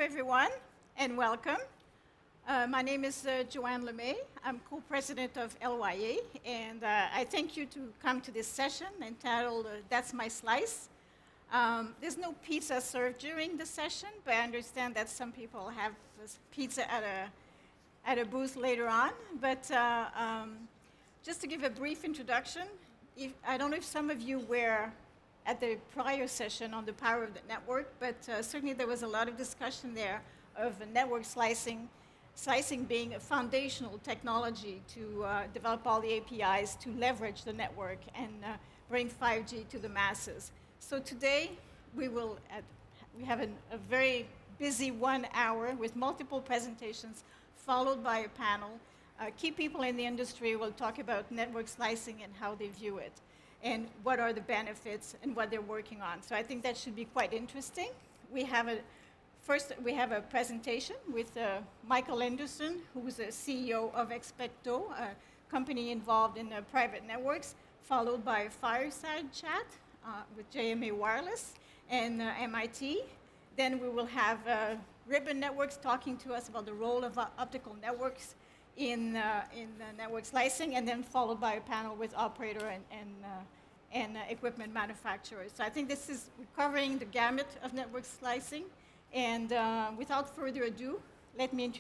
everyone, and welcome. My name is Joanne Lemay. I'm co-president of LYA, and I thank you to come to this session entitled That's My Slice. There's no pizza served during the session, but I understand that some people have pizza at a booth later on. But just to give a brief introduction, I don't know if some of you were at the prior session on the power of the network, but certainly there was a lot of discussion there of network slicing being a foundational technology to develop all the APIs to leverage the network and bring 5G to the masses. So today we have a very busy 1 hour with multiple presentations followed by a panel. Key people in the industry will talk about network slicing and how they view it, and what are the benefits and what they're working on. So I think that should be quite interesting. First, we have a presentation with Michael Anderson, who is the CEO of Expecto, a company involved in private networks, followed by a fireside chat with JMA Wireless and MIT. Then we will have Ribbon Networks talking to us about the role of optical networks in network slicing, and then followed by a panel with operator and equipment manufacturers. So I think this is covering the gamut of network slicing. And without further ado, let me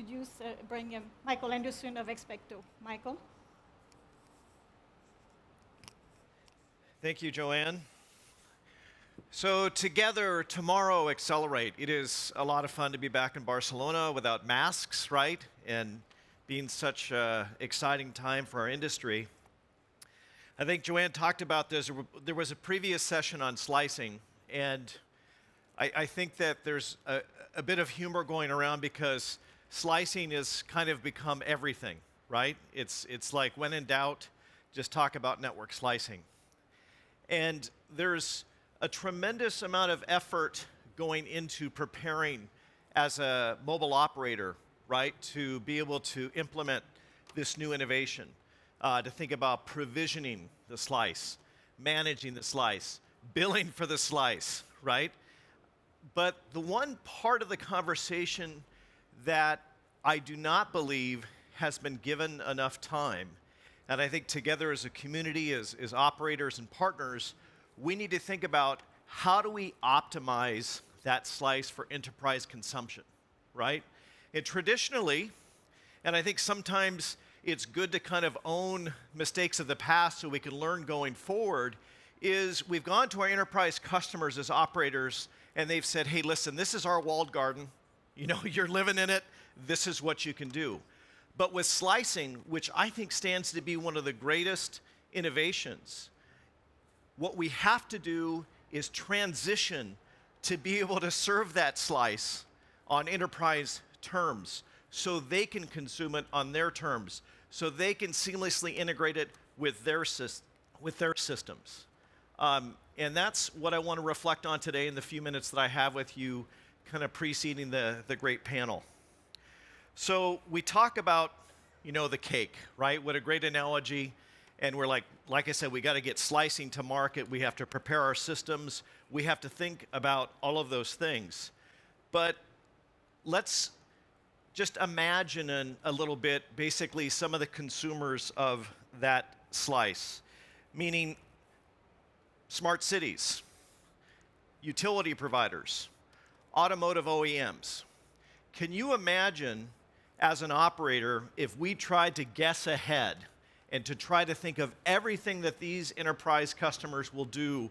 bring Michael Anderson of Expecto. Michael. Thank you, Joanne. So together, tomorrow, Accelerate. It is a lot of fun to be back in Barcelona without masks, right? And being such an exciting time for our industry. I think Joanne talked about this. There was a previous session on slicing, and I think that there's a bit of humor going around because slicing has kind of become everything, right? It's like, when in doubt, just talk about network slicing. And there's a tremendous amount of effort going into preparing as a mobile operator, right, to be able to implement this new innovation, to think about provisioning the slice, managing the slice, billing for the slice, right? But the one part of the conversation that I do not believe has been given enough time, and I think together as a community, as operators and partners, we need to think about how do we optimize that slice for enterprise consumption, right? And traditionally, and I think sometimes it's good to kind of own mistakes of the past so we can learn going forward, is we've gone to our enterprise customers as operators and they've said, hey, listen, this is our walled garden. You know, you're living in it. This is what you can do. But with slicing, which I think stands to be one of the greatest innovations, what we have to do is transition to be able to serve that slice on enterprise terms so they can consume it on their terms, so they can seamlessly integrate it with their systems. And that's what I want to reflect on today in the few minutes that I have with you, kind of preceding the great panel. So we talk about, you know, the cake, right? What a great analogy. And we're like I said, we got to get slicing to market. We have to prepare our systems. We have to think about all of those things. But let's just imagine a little bit, basically, some of the consumers of that slice, meaning smart cities, utility providers, automotive OEMs. Can you imagine, as an operator, if we tried to guess ahead and to try to think of everything that these enterprise customers will do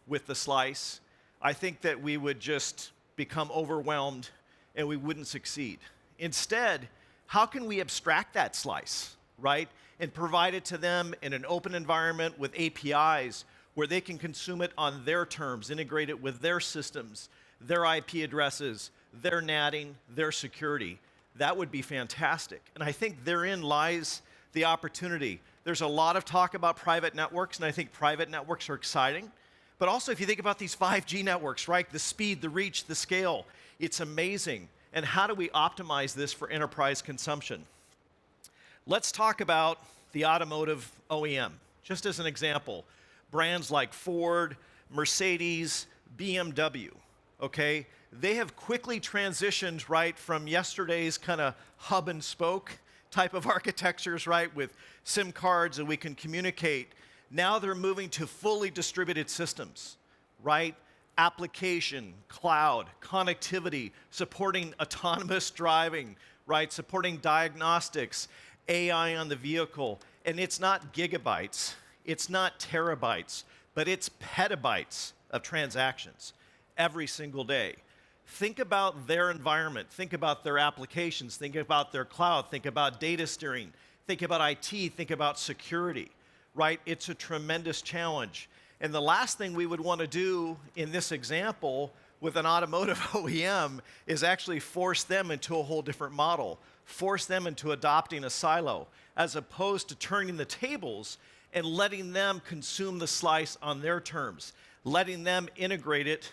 with the slice? I think that we would just become overwhelmed and we wouldn't succeed. Instead, how can we abstract that slice, right, and provide it to them in an open environment with APIs where they can consume it on their terms, integrate it with their systems, their IP addresses, their NATing, their security? That would be fantastic. And I think therein lies the opportunity. There's a lot of talk about private networks, and I think private networks are exciting. But also, if you think about these 5G networks, right, the speed, the reach, the scale, it's amazing. And how do we optimize this for enterprise consumption? Let's talk about the automotive OEM, just as an example. Brands like Ford, Mercedes, BMW, okay? They have quickly transitioned, right, from yesterday's kind of hub and spoke type of architectures, right, with SIM cards and we can communicate. Now they're moving to fully distributed systems, right? Application, cloud, connectivity, supporting autonomous driving, right? Supporting diagnostics, AI on the vehicle. And it's not gigabytes, it's not terabytes, but it's petabytes of transactions every single day. Think about their environment, think about their applications, think about their cloud, think about data steering, think about IT, think about security, right? It's a tremendous challenge. And the last thing we would want to do in this example with an automotive OEM is actually force them into a whole different model, force them into adopting a silo, as opposed to turning the tables and letting them consume the slice on their terms, letting them integrate it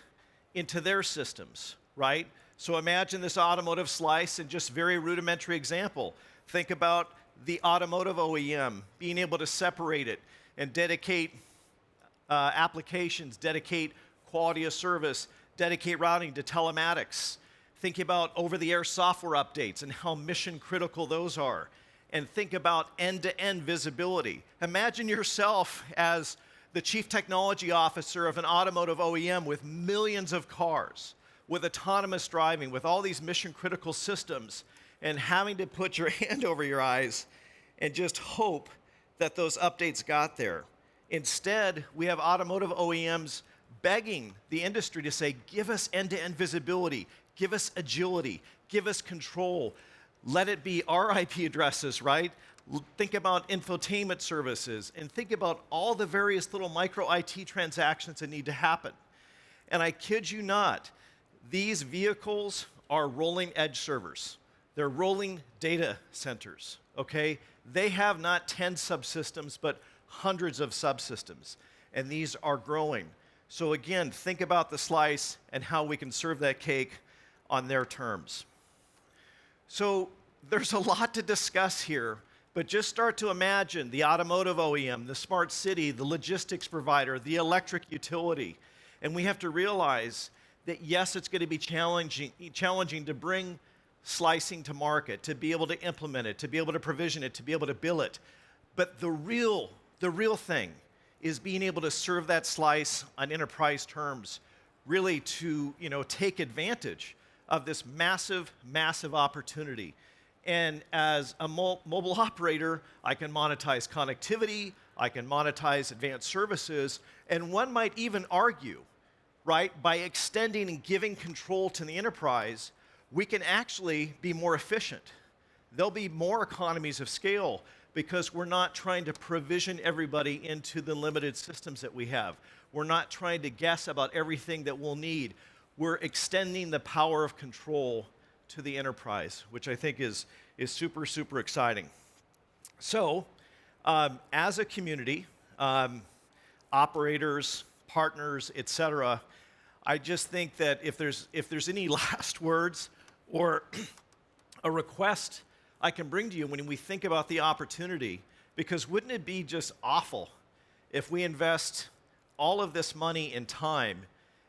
into their systems, right? So imagine this automotive slice in just very rudimentary example. Think about the automotive OEM being able to separate it and dedicate applications, dedicate quality of service, dedicate routing to telematics. Think about over-the-air software updates and how mission critical those are. And think about end-to-end visibility. Imagine yourself as the chief technology officer of an automotive OEM with millions of cars, with autonomous driving, with all these mission critical systems, and having to put your hand over your eyes and just hope that those updates got there. Instead, we have automotive OEMs begging the industry to say, give us end-to-end visibility, give us agility, give us control. Let it be our IP addresses, right? Think about infotainment services and think about all the various little micro IT transactions that need to happen. And I kid you not, these vehicles are rolling edge servers. They're rolling data centers, okay? They have not 10 subsystems, but hundreds of subsystems, and these are growing. So again, think about the slice and how we can serve that cake on their terms. So there's a lot to discuss here, but just start to imagine the automotive OEM, the smart city, the logistics provider, the electric utility. And we have to realize that yes, it's going to be challenging to bring slicing to market, to be able to implement it, to be able to provision it, to be able to bill it. But the real thing is being able to serve that slice on enterprise terms, really to take advantage of this massive, massive opportunity. And as a mobile operator, I can monetize connectivity, I can monetize advanced services, and one might even argue, right, by extending and giving control to the enterprise, we can actually be more efficient. There'll be more economies of scale because we're not trying to provision everybody into the limited systems that we have. We're not trying to guess about everything that we'll need. We're extending the power of control to the enterprise, which I think is super, super exciting. So, as a community, operators, partners, et cetera, I just think that if there's any last words or a request I can bring to you when we think about the opportunity, because wouldn't it be just awful if we invest all of this money and time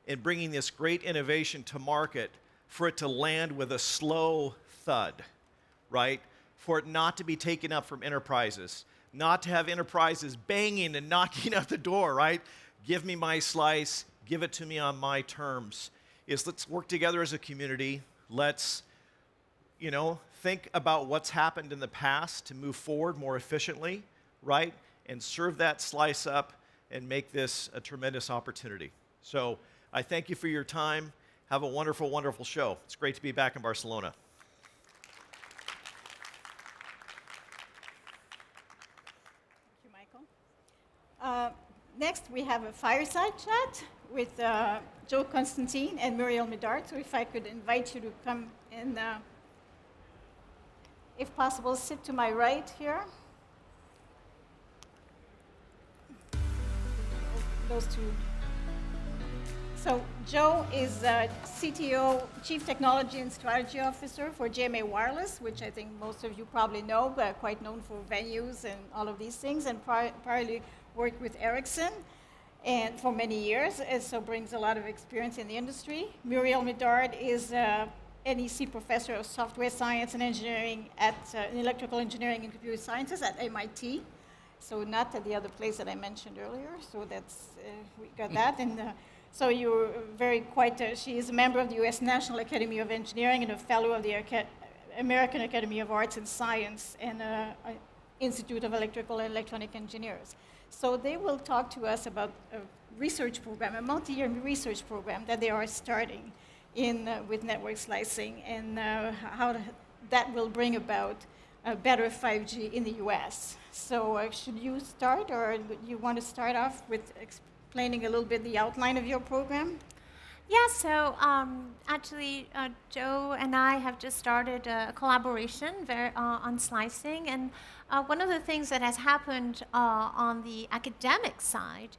in bringing this great innovation to market for it to land with a slow thud, right? For it not to be taken up from enterprises, not to have enterprises banging and knocking at the door, right? Give me my slice, give it to me on my terms. Let's work together as a community. Let's, think about what's happened in the past to move forward more efficiently, right? And serve that slice up and make this a tremendous opportunity. So I thank you for your time. Have a wonderful, wonderful show. It's great to be back in Barcelona. Thank you, Michael. Next, we have a fireside chat with Joe Constantine and Muriel Medard. So if I could invite you to come and, if possible, sit to my right here. Those two. So Joe is CTO, Chief Technology and Strategy Officer for GMA Wireless, which I think most of you probably know, but quite known for venues and all of these things, and priorly worked with Ericsson. and for many years, and so brings a lot of experience in the industry. Muriel Medard is NEC Professor of Software Science and Engineering at Electrical Engineering and Computer Sciences at MIT. So not at the other place that I mentioned earlier. So that's we got that. And so you're she is a member of the U.S. National Academy of Engineering and a fellow of the American Academy of Arts and Science and Institute of Electrical and Electronic Engineers. So they will talk to us about a research program, a multi-year research program that they are starting with network slicing, and how that will bring about better 5G in the US. So should you start, or you want to start off with explaining a little bit the outline of your program? Yeah, so actually, Joe and I have just started a collaboration on slicing, and one of the things that has happened on the academic side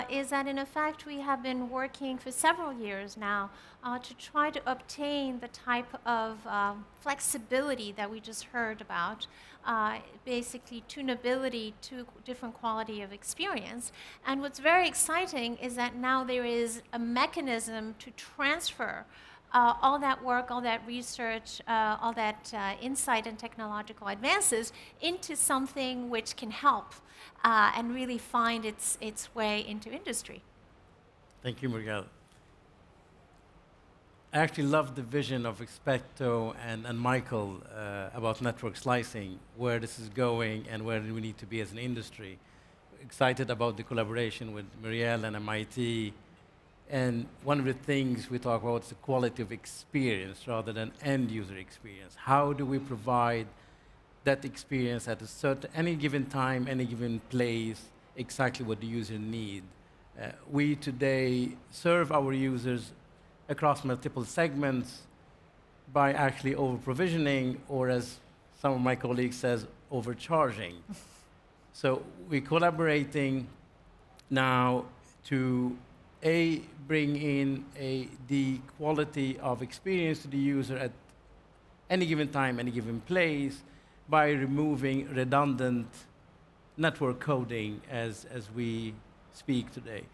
is that, in effect, we have been working for several years now to try to obtain the type of flexibility that we just heard about, basically tunability to different quality of experience. And what's very exciting is that now there is a mechanism to transfer all that work, all that research, all that insight and technological advances into something which can help and really find its way into industry. Thank you, Muriel. I actually love the vision of Expecto and Michael about network slicing, where this is going and where we need to be as an industry. Excited about the collaboration with Muriel and MIT. And one of the things we talk about is the quality of experience rather than end user experience. How do we provide that experience at any given time, any given place, exactly what the user needs? We today serve our users across multiple segments by actually over-provisioning, or as some of my colleagues says, overcharging. So we're collaborating now to bring in the quality of experience to the user at any given time, any given place, by removing redundant network coding as we speak today.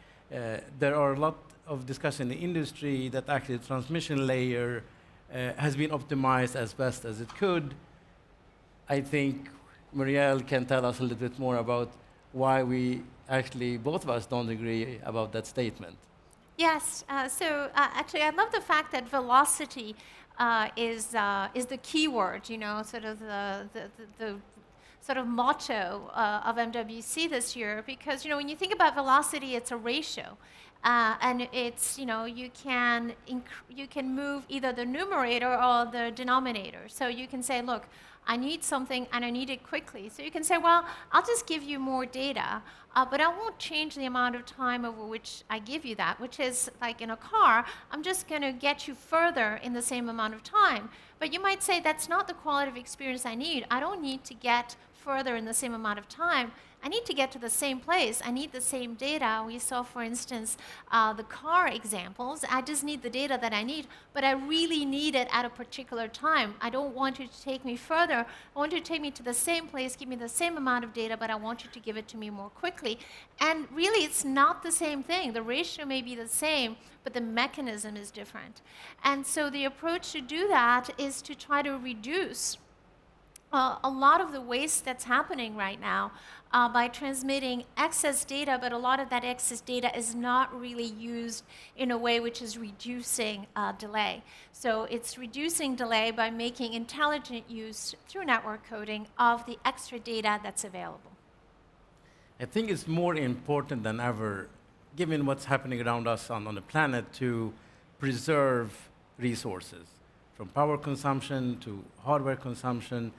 There are a lot of discussion in the industry that actually the transmission layer has been optimized as best as it could. I think Muriel can tell us a little bit more about why we actually, both of us, don't agree about that statement. Yes, actually I love the fact that velocity is the key word, sort of the sort of motto of MWC this year, because when you think about velocity, it's a ratio. And it's, you can move either the numerator or the denominator. So you can say, look, I need something and I need it quickly. So you can say, well, I'll just give you more data, but I won't change the amount of time over which I give you that, which is like in a car, I'm just going to get you further in the same amount of time. But you might say, that's not the quality of experience I need. I don't need to get further in the same amount of time. I need to get to the same place. I need the same data. We saw, for instance, the car examples. I just need the data that I need, but I really need it at a particular time. I don't want you to take me further. I want you to take me to the same place, give me the same amount of data, but I want you to give it to me more quickly. And really, it's not the same thing. The ratio may be the same, but the mechanism is different. And so the approach to do that is to try to reduce a lot of the waste that's happening right now by transmitting excess data, but a lot of that excess data is not really used in a way which is reducing delay. So it's reducing delay by making intelligent use through network coding of the extra data that's available. I think it's more important than ever, given what's happening around us on the planet, to preserve resources, from power consumption to hardware consumption,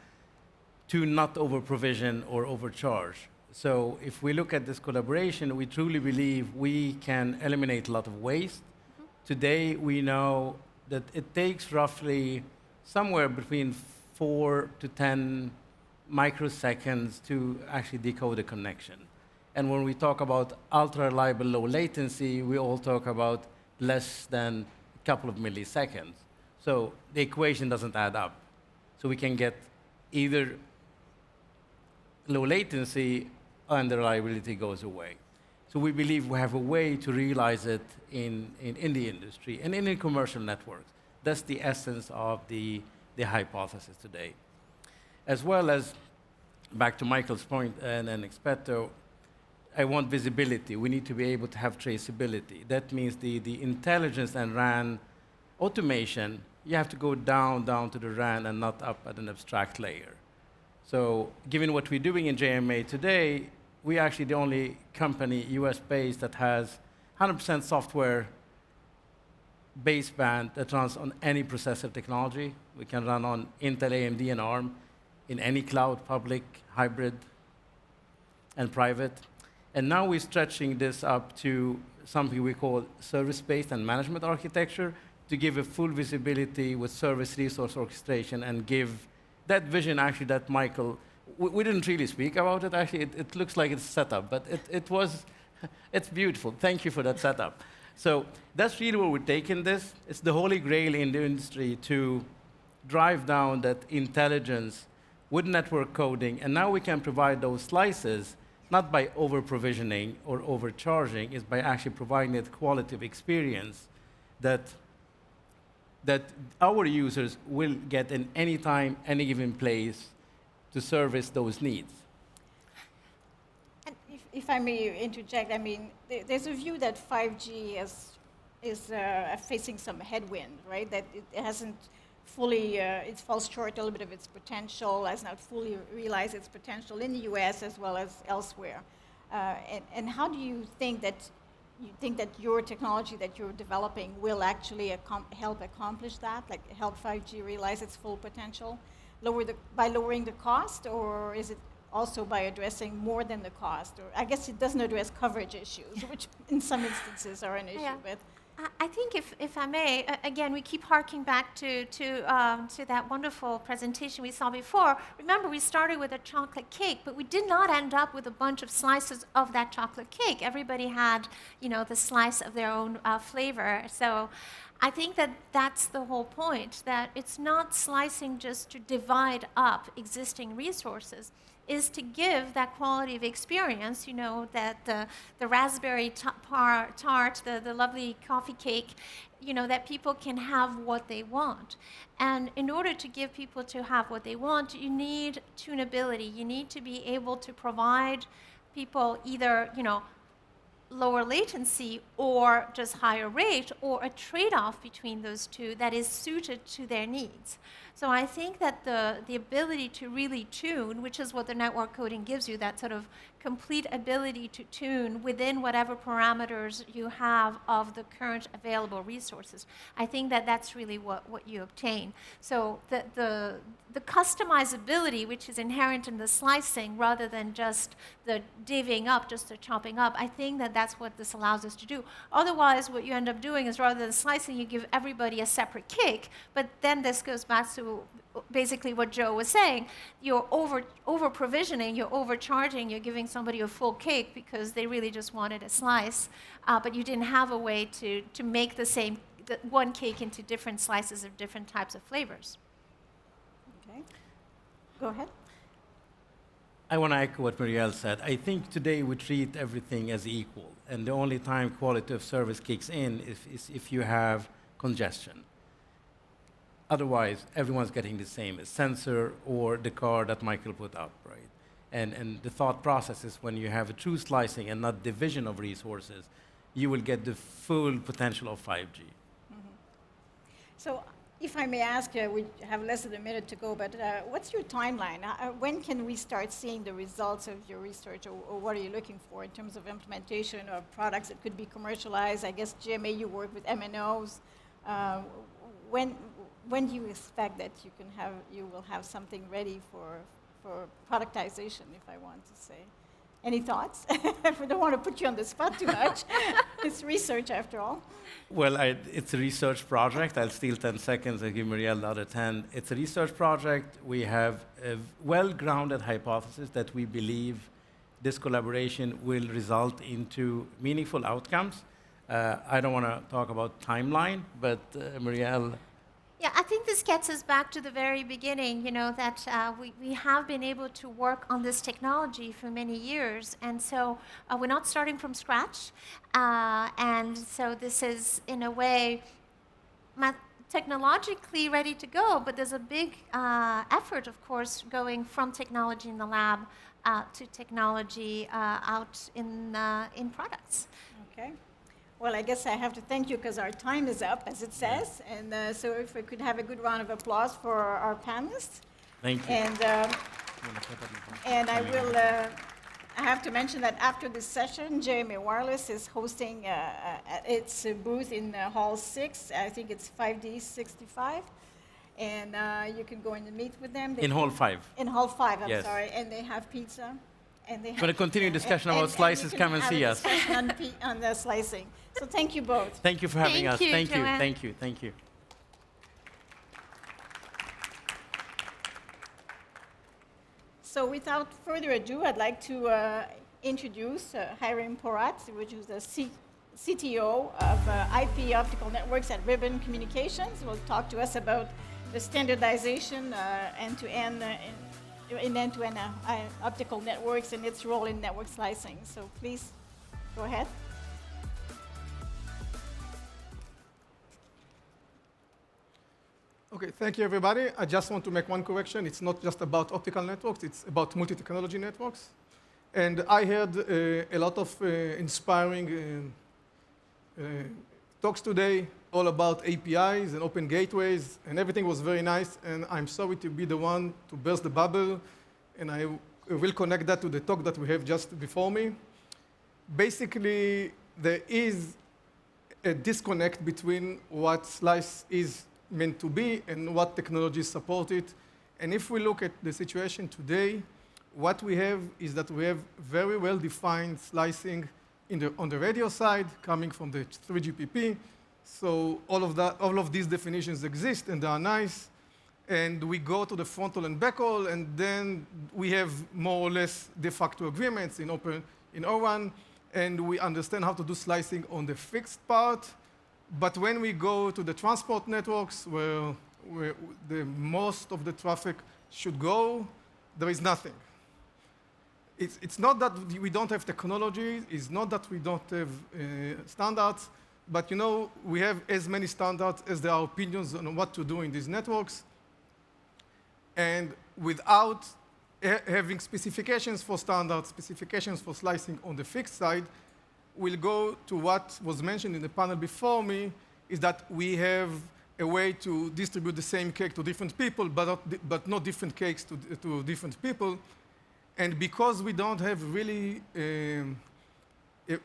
to not over-provision or overcharge. So if we look at this collaboration, we truly believe we can eliminate a lot of waste. Mm-hmm. Today, we know that it takes roughly somewhere between 4 to 10 microseconds to actually decode a connection. And when we talk about ultra-reliable low latency, we all talk about less than a couple of milliseconds. So the equation doesn't add up. So we can get either low latency and the reliability goes away. So we believe we have a way to realize it in the industry and in commercial networks. That's the essence of the hypothesis today. As well as, back to Michael's point and Expetto, I want visibility. We need to be able to have traceability. That means the intelligence and RAN automation, you have to go down to the RAN and not up at an abstract layer. So given what we're doing in JMA today, we're actually the only company, US-based, that has 100% software baseband that runs on any processor technology. We can run on Intel, AMD, and ARM in any cloud, public, hybrid, and private. And now we're stretching this up to something we call service-based and management architecture to give a full visibility with service resource orchestration and give that vision actually that Michael, we didn't really speak about it actually, it looks like it's set up, but it's beautiful. Thank you for that setup. So that's really where we're taking this. It's the holy grail in the industry to drive down that intelligence with network coding, and now we can provide those slices not by over-provisioning or overcharging, is by actually providing that quality of experience that our users will get in any time, any given place to service those needs. And if I may interject, I mean, there's a view that 5G is facing some headwind, right? That it hasn't fully, it falls short a little bit of its potential, has not fully realized its potential in the US as well as elsewhere. And how do you think that your technology that you're developing will actually help accomplish that, like help 5G realize its full potential, by lowering the cost, or is it also by addressing more than the cost? Or I guess it doesn't address coverage issues, which in some instances are an issue. Yeah. But I think, if I may, again, we keep harking back to that wonderful presentation we saw before. Remember, we started with a chocolate cake, but we did not end up with a bunch of slices of that chocolate cake. Everybody had, the slice of their own flavor. So I think that that's the whole point, that it's not slicing just to divide up existing resources, is to give that quality of experience, that the raspberry tart, the lovely coffee cake, that people can have what they want. And in order to give people to have what they want, you need tunability. You need to be able to provide people either, lower latency or just higher rate, or a trade-off between those two that is suited to their needs. So I think that the ability to really tune, which is what the network coding gives you, that sort of complete ability to tune within whatever parameters you have of the current available resources. I think that that's really what you obtain. So the customizability, which is inherent in the slicing rather than just the divvying up, just the chopping up, I think that that's what this allows us to do. Otherwise, what you end up doing is rather than slicing, you give everybody a separate cake, but then this goes back to basically what Joe was saying. You're over-provisioning, you're overcharging, you're giving somebody a full cake because they really just wanted a slice, but you didn't have a way to make the one cake into different slices of different types of flavors. okay, go ahead. I want to echo what Muriel said. I think today we treat everything as equal, and the only time quality of service kicks in is if you have congestion. Otherwise, everyone's getting the same, a sensor or the car that Michael put up, right? And the thought process is when you have a true slicing and not division of resources, you will get the full potential of 5G. Mm-hmm. So if I may ask, we have less than a minute to go, but what's your timeline? When can we start seeing the results of your research, or what are you looking for in terms of implementation of products that could be commercialized? I guess GMA, you work with MNOs. When do you expect that you will have something ready for productization, if I want to say? Any thoughts? I don't want to put you on the spot too much. It's research, after all. Well, it's a research project. I'll steal 10 seconds and give Muriel the other 10. It's a research project. We have a well-grounded hypothesis that we believe this collaboration will result into meaningful outcomes. I don't want to talk about timeline, but Muriel. Yeah, I think this gets us back to the very beginning, that we have been able to work on this technology for many years. And so we're not starting from scratch. And so this is, in a way, technologically ready to go, but there's a big effort, of course, going from technology in the lab to technology out in products. Okay. Well, I guess I have to thank you because our time is up, as it says. And so if we could have a good round of applause for our panelists. Thank you. And I have to mention that after this session, JMA Wireless is hosting its booth in Hall 6. I think it's 5D65. And you can go in and meet with them. In Hall 5. In Hall 5, I'm Yes. sorry. And they have pizza. And they For the continuing discussion about slices, come and see us. On the slicing. So thank you both. Thank you for having Thank us. you, Thank you. Joanne. Thank you. Thank you. So without further ado, I'd like to introduce Hiram Porat, which is the CTO of IP Optical Networks at Ribbon Communications. Will talk to us about the standardization end-to-end in end-to-end optical networks and its role in network slicing. So please, go ahead. Okay, thank you, everybody. I just want to make one correction. It's not just about optical networks, it's about multi-technology networks. And I heard a lot of inspiring talks today, all about APIs and open gateways, and everything was very nice, and I'm sorry to be the one to burst the bubble, and I will connect that to the talk that we have just before me. Basically, there is a disconnect between what slice is meant to be and what technologies support it. And if we look at the situation today, what we have is that we have very well-defined slicing on the radio side, coming from the 3GPP. So all of these definitions exist, and they are nice. And we go to the frontal and backhaul, and then we have more or less de facto agreements in O1, and we understand how to do slicing on the fixed part. But when we go to the transport networks, where the most of the traffic should go, there is nothing. It's not that we don't have technology, it's not that we don't have standards, but we have as many standards as there are opinions on what to do in these networks. And without having specifications for standards, specifications for slicing on the fixed side, we'll go to what was mentioned in the panel before me, is that we have a way to distribute the same cake to different people, but not different cakes to different people. And because we don't have really a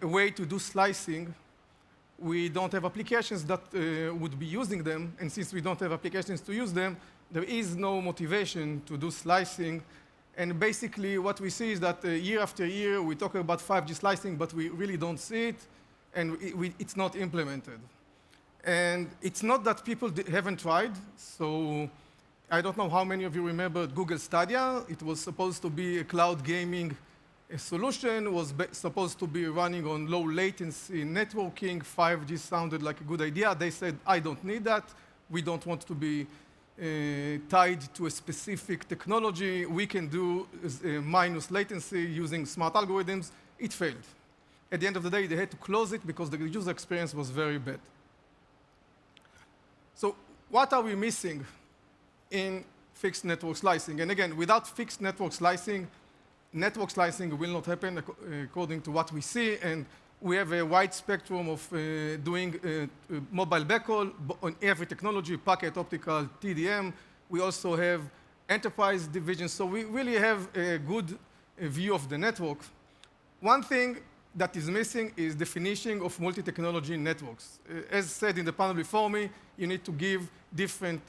way to do slicing, we don't have applications that would be using them. And since we don't have applications to use them, there is no motivation to do slicing. And basically, what we see is that year after year, we talk about 5G slicing, but we really don't see it, and it's not implemented. And it's not that people haven't tried. So I don't know how many of you remember Google Stadia. It was supposed to be a cloud gaming solution, was supposed to be running on low latency networking. 5G sounded like a good idea. They said, I don't need that. We don't want to be tied to a specific technology. We can do minus latency using smart algorithms. It failed. At the end of the day, they had to close it because the user experience was very bad. So what are we missing in fixed network slicing? And again, without fixed network slicing will not happen according to what we see. And we have a wide spectrum of doing mobile backhaul on every technology, packet, optical, TDM. We also have enterprise divisions. So we really have a good view of the network. One thing that is missing is definition of multi-technology networks. As said in the panel before me, you need to give different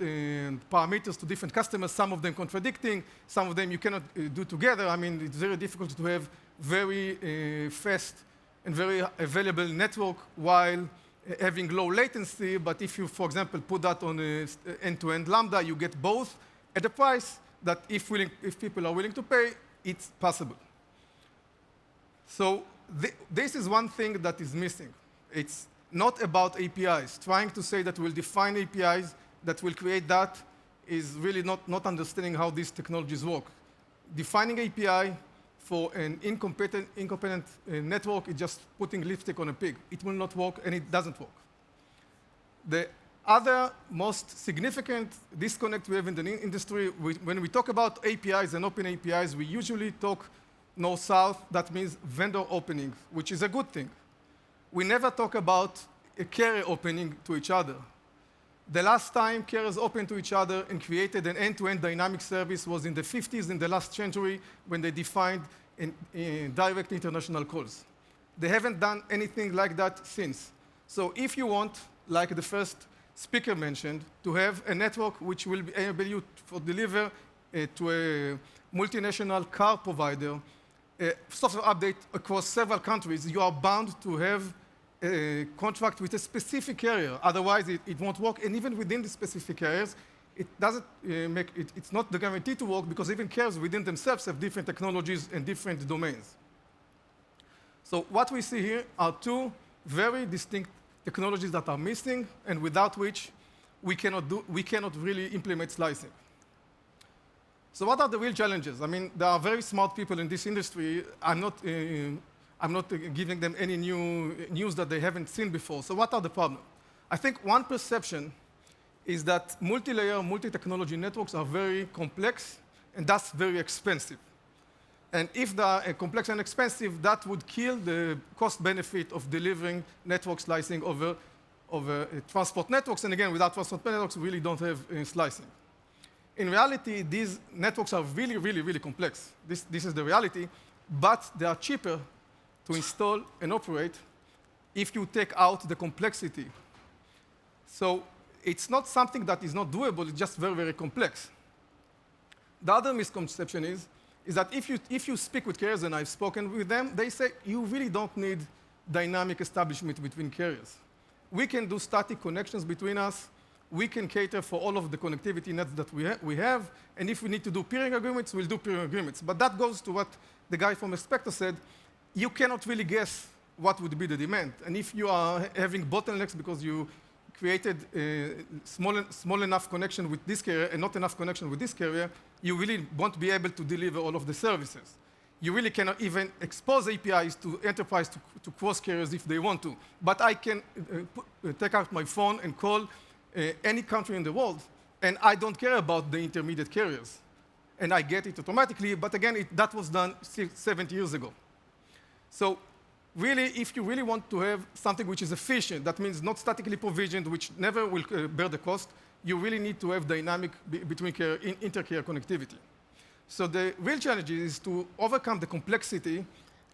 parameters to different customers, some of them contradicting, some of them you cannot do together. I mean, it's very difficult to have very fast and very available network while having low latency. But if you, for example, put that on an end-to-end lambda, you get both at a price that if people are willing to pay, it's possible. So this is one thing that is missing. It's not about APIs. Trying to say that we'll define APIs that will create that is really not understanding how these technologies work. Defining API for an incompetent network is just putting lipstick on a pig. It will not work, and it doesn't work. The other most significant disconnect we have in the industry, when we talk about APIs and open APIs, we usually talk north-south. That means vendor opening, which is a good thing. We never talk about a carrier opening to each other. The last time carriers opened to each other and created an end-to-end dynamic service was in the 50s, in the last century, when they defined direct international calls. They haven't done anything like that since. So if you want, like the first speaker mentioned, to have a network which will enable you to deliver to a multinational car provider software update across several countries, you are bound to have a contract with a specific carrier. Otherwise, it won't work. And even within the specific carriers, it doesn't it's not the guarantee to work, because even carriers within themselves have different technologies and different domains. So what we see here are two very distinct technologies that are missing, and without which we cannot really implement slicing. So what are the real challenges? I mean, there are very smart people in this industry. I'm not giving them any news that they haven't seen before. So what are the problems? I think one perception is that multi-layer, multi-technology networks are very complex and thus very expensive. And if they are complex and expensive, that would kill the cost benefit of delivering network slicing over transport networks. And again, without transport networks, we really don't have slicing. In reality, these networks are really, really, really complex. This is the reality, but they are cheaper to install and operate if you take out the complexity. So it's not something that is not doable, it's just very, very complex. The other misconception is that if you speak with carriers, and I've spoken with them, they say you really don't need dynamic establishment between carriers. We can do static connections between us. We can cater for all of the connectivity nets that we have, and if we need to do peering agreements, we'll do peering agreements. But that goes to what the guy from Spectre said. You cannot really guess what would be the demand. And if you are having bottlenecks because you created a small enough connection with this carrier and not enough connection with this carrier, you really won't be able to deliver all of the services. You really cannot even expose APIs to enterprise to cross carriers if they want to. But I can take out my phone and call any country in the world, and I don't care about the intermediate carriers. And I get it automatically, but again, that was done 70 years ago. So really, if you really want to have something which is efficient, that means not statically provisioned, which never will bear the cost, you really need to have dynamic between inter-carrier connectivity. So the real challenge is to overcome the complexity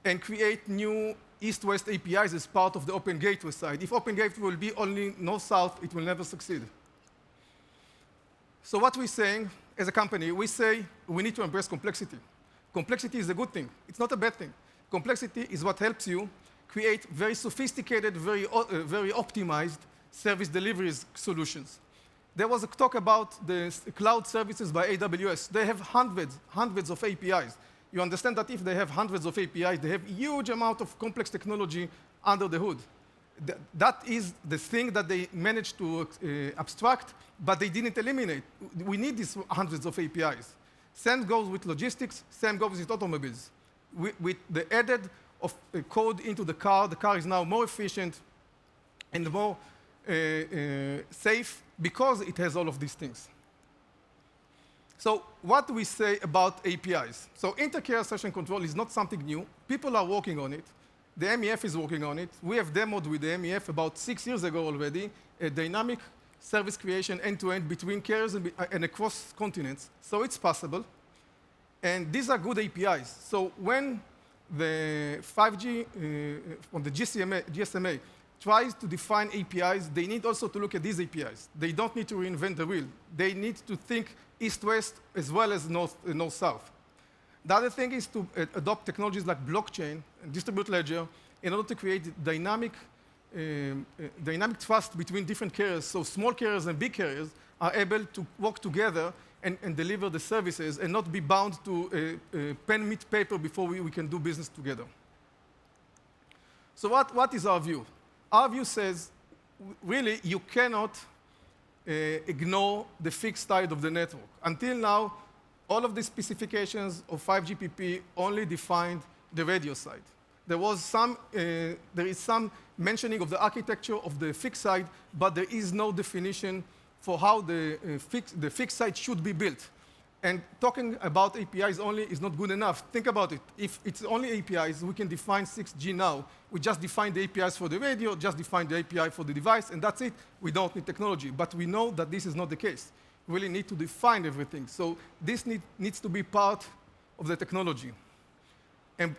and create new east-west APIs as part of the Open Gateway side. If Open Gateway will be only north-south, it will never succeed. So what we're saying as a company, we say we need to embrace complexity. Complexity is a good thing. It's not a bad thing. Complexity is what helps you create very sophisticated, very optimized service delivery solutions. There was a talk about the cloud services by AWS. They have hundreds of APIs. You understand that if they have hundreds of APIs, they have a huge amount of complex technology under the hood. That is the thing that they managed to abstract, but they didn't eliminate. We need these hundreds of APIs. Same goes with logistics, same goes with automobiles. With the added of code into the car is now more efficient and more safe because it has all of these things. So what do we say about APIs? So inter-carrier session control is not something new. People are working on it. The MEF is working on it. We have demoed with the MEF about 6 years ago already a dynamic service creation end-to-end between carriers and across continents. So it's possible. And these are good APIs. So when the 5G on the GSMA tries to define APIs, they need also to look at these APIs. They don't need to reinvent the wheel. They need to think east-west as well as north-south. The other thing is to adopt technologies like blockchain and distributed ledger in order to create dynamic trust between different carriers, so small carriers and big carriers are able to work together and deliver the services and not be bound to pen, meet, paper before we can do business together. So what is our view? Our view says, really, you cannot ignore the fixed side of the network. Until now, all of the specifications of 5GPP only defined the radio side. There is some mentioning of the architecture of the fixed side, but there is no definition for how the fixed side should be built. And talking about APIs only is not good enough. Think about it. If it's only APIs, we can define 6G now. We just define the APIs for the radio, just define the API for the device, and that's it. We don't need technology. But we know that this is not the case. We really need to define everything. So this needs to be part of the technology. And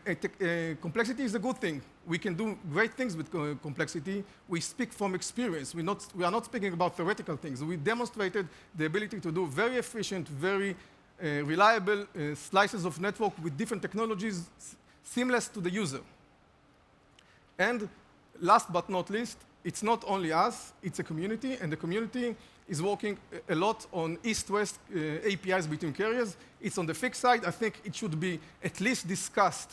complexity is a good thing. We can do great things with complexity. We speak from experience. We are not speaking about theoretical things. We demonstrated the ability to do very efficient, very reliable slices of network with different technologies, seamless to the user. And last but not least, it's not only us, it's a community, and the community is working a lot on east-west APIs between carriers. It's on the fixed side. I think it should be at least discussed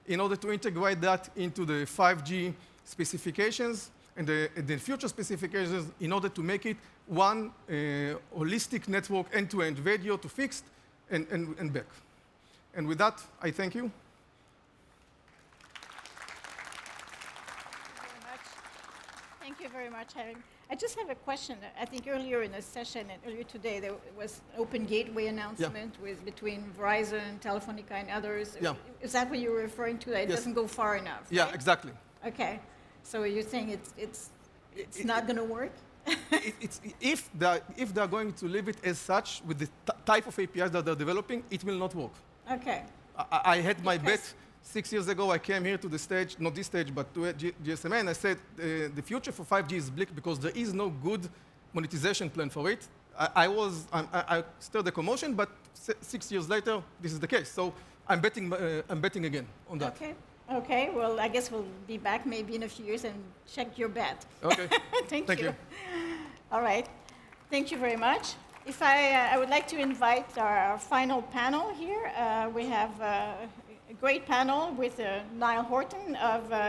in order to integrate that into the 5G specifications and the future specifications in order to make it one holistic network, end-to-end, radio to fixed and back. And with that, I thank you. Thank you very much, Harim. I just have a question. I think earlier in the session and earlier today there was an open gateway announcement between Verizon, Telefonica, and others. Yeah. Is that what you were referring to? That it doesn't go far enough? Yeah, right? exactly. Okay. So you're saying it's not going to work? If they're going to leave it as such with the type of APIs that they're developing, it will not work. Okay. I had my bet 6 years ago. I came here to the stage, not this stage, but to GSMA, and I said the future for 5G is bleak because there is no good monetization plan for it. I stirred the commotion, but 6 years later, this is the case. So I'm betting again on that. Okay. Okay. Well, I guess we'll be back maybe in a few years and check your bet. Okay. Thank you. All right. Thank you very much. If I would like to invite our final panel here. We have a great panel with Niall Horton,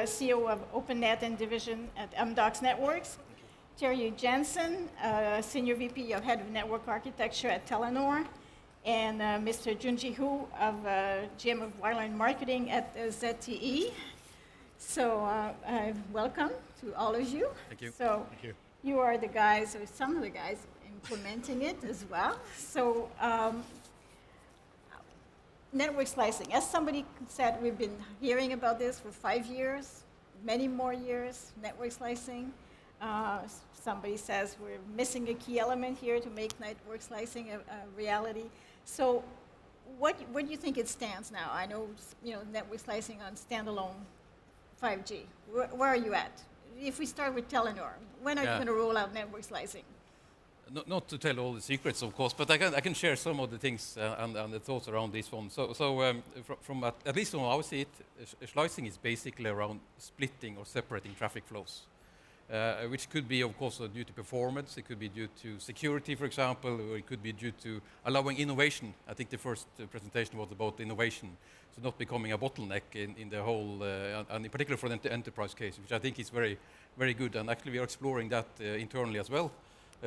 CEO of OpenNet and Division at MWC Networks, Terry Jensen, Senior VP of Head of Network Architecture at Telenor, and Mr. Junji Hu of GM of Wireline Marketing at ZTE. So welcome to all of you. Thank you. So Thank you. You are the guys, or some of the guys, implementing it as well. So network slicing, as somebody said, we've been hearing about this for 5 years, many more years, network slicing. Somebody says we're missing a key element here to make network slicing a reality. So what do you think it stands now? I know, network slicing on standalone 5G. Where are you at? If we start with Telenor, when are you going to roll out network slicing? Not to tell all the secrets, of course, but I can share some of the things and the thoughts around this one. So from at least from how I see it, slicing is basically around splitting or separating traffic flows, which could be, of course, due to performance. It could be due to security, for example, or it could be due to allowing innovation. I think the first presentation was about innovation, so not becoming a bottleneck in the whole, and in particular for the enterprise case, which I think is very, very good. And actually, we are exploring that internally as well.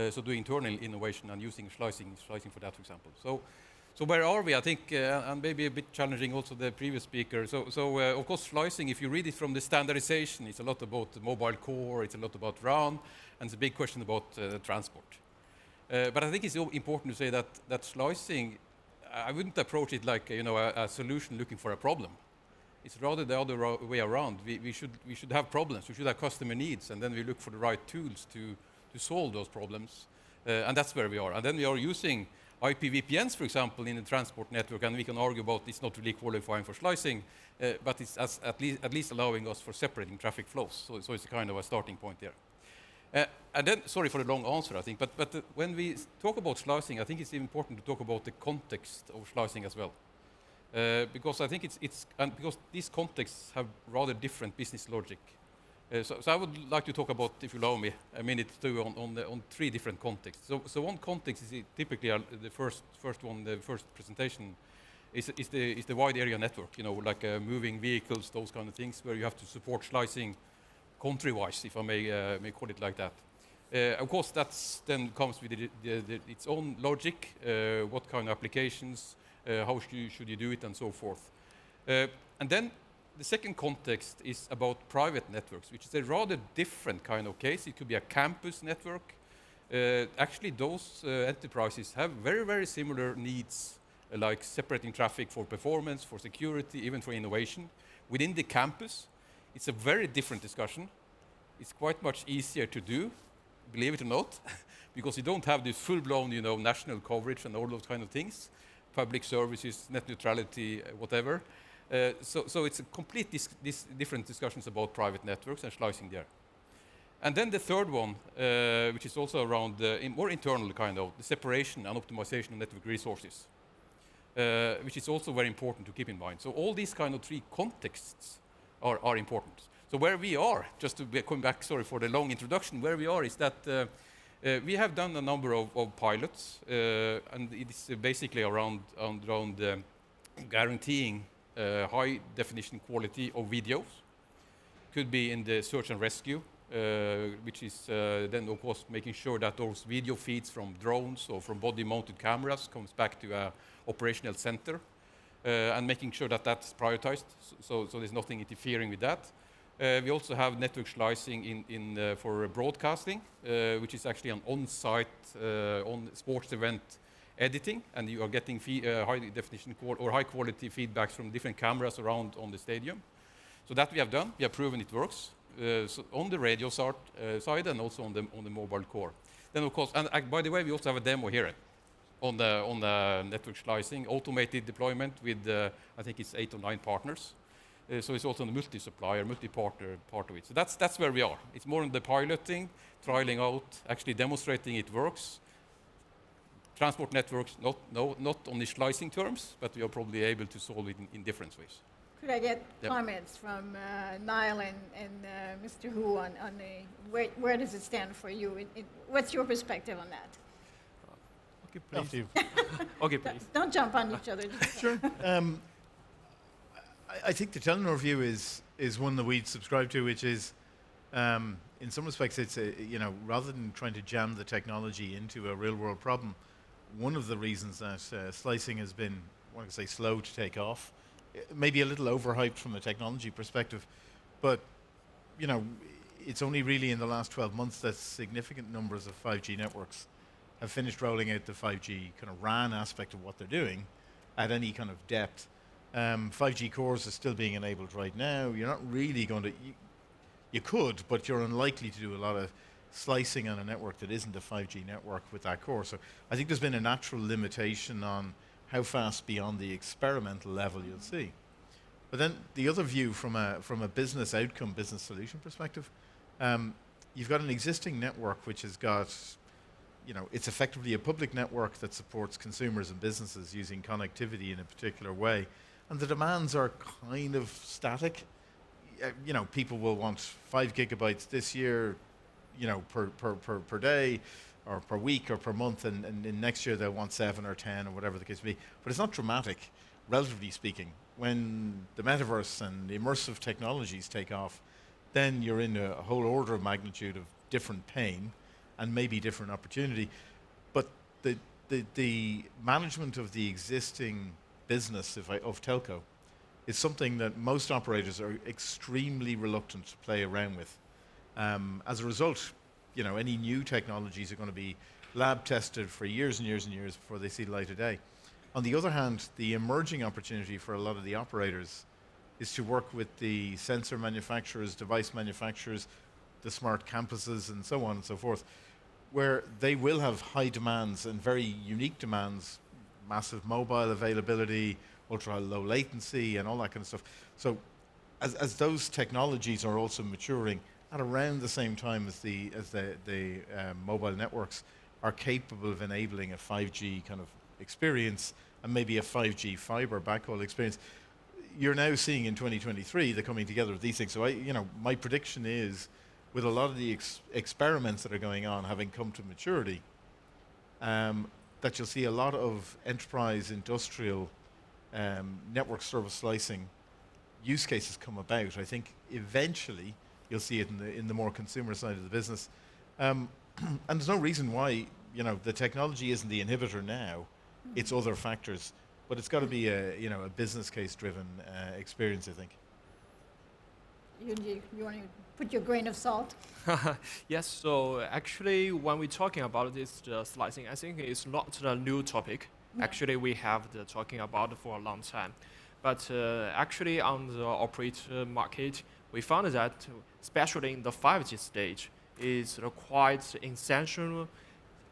So doing internal innovation and using slicing for that, for example. So where are we? I think, and maybe a bit challenging also the previous speaker. So of course, slicing, if you read it from the standardization, it's a lot about the mobile core, it's a lot about RAN, and it's a big question about transport. But I think it's important to say that slicing, I wouldn't approach it like a solution looking for a problem. It's rather the other way around. We should have problems. We should have customer needs, and then we look for the right tools to solve those problems, and that's where we are. And then we are using IPVPNs, for example, in the transport network, and we can argue about it's not really qualifying for slicing, but it's at least allowing us for separating traffic flows. So it's kind of a starting point there. And then, sorry for the long answer, I think, but when we talk about slicing, I think it's important to talk about the context of slicing as well, because I think because these contexts have rather different business logic. So I would like to talk about, if you allow me, a minute too, on 3 different contexts. So one context is typically the first one, the first presentation, is the wide area network. Like moving vehicles, those kind of things, where you have to support slicing country-wise, if I may call it like that. Of course, that's then comes with its own logic, what kind of applications, how should you do it, and so forth. And then the second context is about private networks, which is a rather different kind of case. It could be a campus network. Actually, those enterprises have very, very similar needs, like separating traffic for performance, for security, even for innovation. Within the campus, it's a very different discussion. It's quite much easier to do, believe it or not, because you don't have this full-blown, national coverage and all those kind of things, public services, net neutrality, whatever. So it's a complete different discussions about private networks and slicing there. And then the third one, which is also around more internal kind of the separation and optimization of network resources, which is also very important to keep in mind. So all these kind of three contexts are important. So where we are, just to come back, sorry for the long introduction, where we are is that we have done a number of pilots, and it is basically around guaranteeing high definition quality of videos. Could be in the search and rescue, which is then of course making sure that those video feeds from drones or from body-mounted cameras comes back to a operational center, and making sure that that's prioritized, so there's nothing interfering with that. We also have network slicing for broadcasting, which is actually an on-site on sports event editing, and you are getting high definition or high quality feedbacks from different cameras around on the stadium. So that we have done. We have proven it works. So on the radio side and also on the mobile core. Then of course, and by the way, we also have a demo here on the network slicing, automated deployment with I think it's 8 or 9 partners. So it's also the multi-supplier, multi-partner part of it. So that's where we are. It's more on the piloting, trialing out, actually demonstrating it works. Transport networks, not on the slicing terms, but we are probably able to solve it in different ways. Could I get comments from Niall and Mr. Hu on where does it stand for you? What's your perspective on that? Okay, please. Okay, please. Don't jump on each other. Sure. I think the Telenor view is one that we subscribe to, which is, in some respects, it's rather than trying to jam the technology into a real-world problem, one of the reasons that slicing has been, I want to say, slow to take off, maybe a little overhyped from a technology perspective, but it's only really in the last 12 months that significant numbers of 5G networks have finished rolling out the 5G kind of RAN aspect of what they're doing at any kind of depth. 5G cores are still being enabled right now. You're not really going to, you could, but you're unlikely to do a lot of slicing on a network that isn't a 5G network with that core. So I think there's been a natural limitation on how fast beyond the experimental level you'll see. But then the other view from a business outcome, business solution perspective, you've got an existing network which has got, it's effectively a public network that supports consumers and businesses using connectivity in a particular way. And the demands are kind of static. People will want 5 gigabytes this year, per day, or per week, or per month, and in next year they'll want 7 or 10 or whatever the case may be. But it's not dramatic, relatively speaking. When the metaverse and the immersive technologies take off, then you're in a whole order of magnitude of different pain and maybe different opportunity. But the management of the existing business of telco is something that most operators are extremely reluctant to play around with. As a result, any new technologies are going to be lab tested for years and years and years before they see the light of day. On the other hand, the emerging opportunity for a lot of the operators is to work with the sensor manufacturers, device manufacturers, the smart campuses, and so on and so forth, where they will have high demands and very unique demands, massive mobile availability, ultra low latency, and all that kind of stuff. So as those technologies are also maturing at around the same time as the mobile networks are capable of enabling a 5G kind of experience and maybe a 5G fiber backhaul experience, you're now seeing in 2023 the coming together of these things. So my prediction is, with a lot of the experiments that are going on having come to maturity, that you'll see a lot of enterprise industrial network service slicing use cases come about. I think eventually you'll see it in the more consumer side of the business. and there's no reason why, the technology isn't the inhibitor now. It's other factors, but it's got to be a business case driven experience, I think. You want to put your grain of salt? Yes, so actually when we're talking about this slicing, I think it's not a new topic. Yeah. Actually, we have been talking about it for a long time. But actually on the operator market, we found that, especially in the 5G stage, is quite essential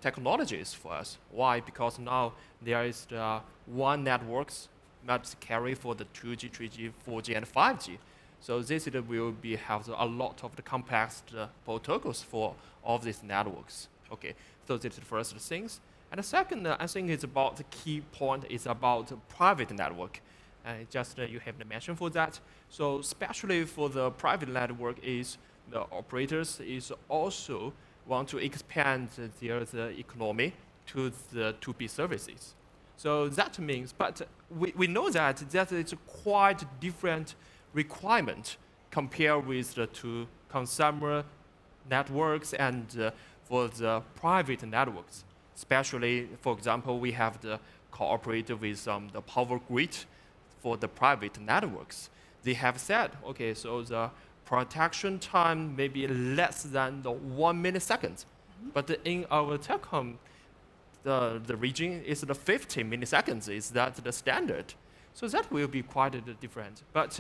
technologies for us. Why? Because now there is the one networks that carry for the 2G, 3G, 4G, and 5G. So this will have a lot of the complex protocols for all these networks. Okay, so this is the first things. And the second, I think, is about the key point is about private network. Just you have to mention for that. So especially for the private network, is the operators is also want to expand their economy to the 2B services. So that means, but we know that it's quite different requirement compared with the two consumer networks and for the private networks. Especially, for example, we have the cooperative with the power grid for the private networks. They have said, okay, so the protection time may be less than the 1 millisecond. But in our telecom, the region is the 50 milliseconds. Is that the standard? So that will be quite different. But